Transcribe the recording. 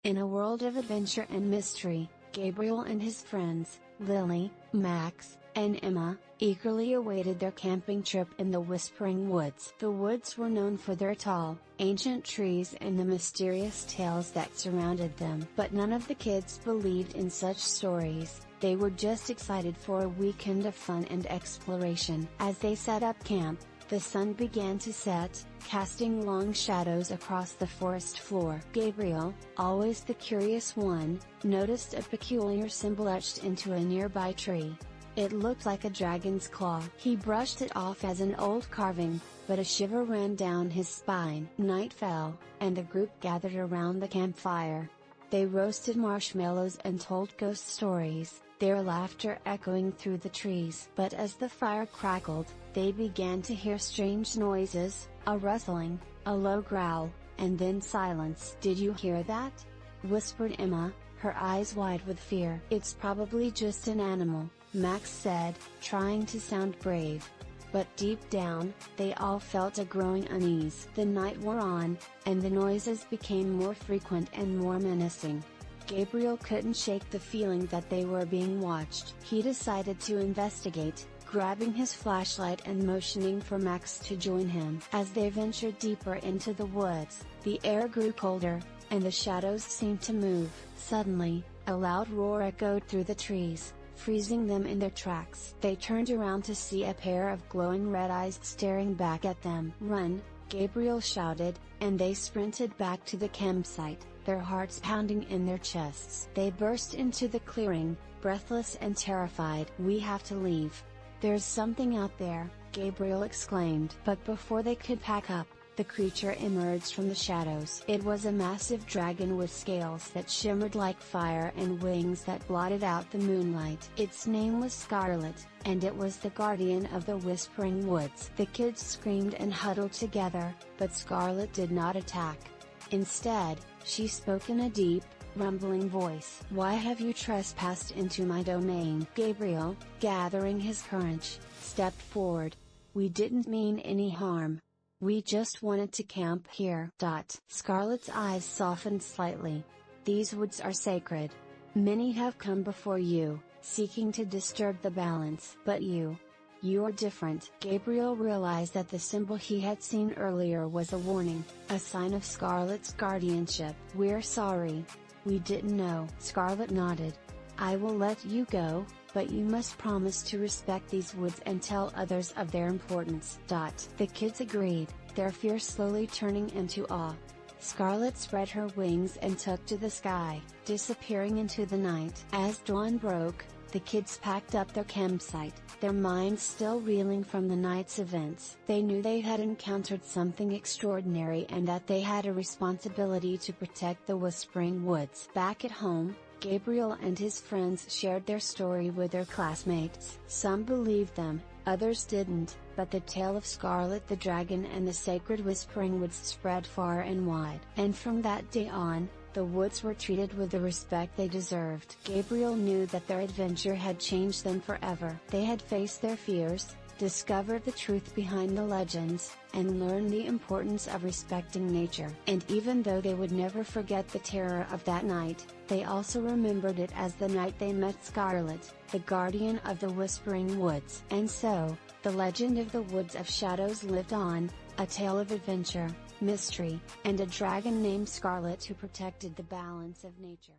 In a world of adventure and mystery, Gabriel and his friends, Lily, Max, and Emma, eagerly awaited their camping trip in the Whispering Woods. The woods were known for their tall, ancient trees and the mysterious tales that surrounded them. But none of the kids believed in such stories, they were just excited for a weekend of fun and exploration. As they set up camp, the sun began to set, casting long shadows across the forest floor. Gabriel, always the curious one, noticed a peculiar symbol etched into a nearby tree. It looked like a dragon's claw. He brushed it off as an old carving, but a shiver ran down his spine. Night fell, and the group gathered around the campfire. They roasted marshmallows and told ghost stories, their laughter echoing through the trees. But as the fire crackled, they began to hear strange noises, a rustling, a low growl, and then silence. "Did you hear that?" whispered Emma, her eyes wide with fear. "It's probably just an animal," Max said, trying to sound brave. But deep down, they all felt a growing unease. The night wore on, and the noises became more frequent and more menacing. Gabriel couldn't shake the feeling that they were being watched. He decided to investigate, grabbing his flashlight and motioning for Max to join him. As they ventured deeper into the woods, the air grew colder, and the shadows seemed to move. Suddenly, a loud roar echoed through the trees, freezing them in their tracks. They turned around to see a pair of glowing red eyes staring back at them. "Run!" Gabriel shouted, and they sprinted back to the campsite, their hearts pounding in their chests. They burst into the clearing, breathless and terrified. "We have to leave. There's something out there," Gabriel exclaimed. But before they could pack up, the creature emerged from the shadows. It was a massive dragon with scales that shimmered like fire and wings that blotted out the moonlight. Its name was Scarlet, and it was the guardian of the Whispering Woods. The kids screamed and huddled together, but Scarlet did not attack. Instead, she spoke in a deep, rumbling voice. "Why have you trespassed into my domain?" Gabriel, gathering his courage, stepped forward. "We didn't mean any harm. We just wanted to camp here." Scarlet's eyes softened slightly. "These woods are sacred. Many have come before you, seeking to disturb the balance. But you are different." Gabriel realized that the symbol he had seen earlier was a warning, a sign of Scarlet's guardianship. "We're sorry. We didn't know." Scarlet nodded. "I will let you go, but you must promise to respect these woods and tell others of their importance." The kids agreed, their fear slowly turning into awe. Scarlet spread her wings and took to the sky, disappearing into the night. As dawn broke, the kids packed up their campsite, their minds still reeling from the night's events. They knew they had encountered something extraordinary and that they had a responsibility to protect the Whispering Woods. Back at home, Gabriel and his friends shared their story with their classmates. Some believed them, others didn't, but the tale of Scarlet the Dragon and the sacred Whispering Woods spread far and wide. And from that day on, the woods were treated with the respect they deserved. Gabriel knew that their adventure had changed them forever. They had faced their fears, discovered the truth behind the legends, and learned the importance of respecting nature. And even though they would never forget the terror of that night, they also remembered it as the night they met Scarlet, the guardian of the Whispering Woods. And so, the legend of the Woods of Shadows lived on, a tale of adventure, mystery, and a dragon named Scarlet who protected the balance of nature.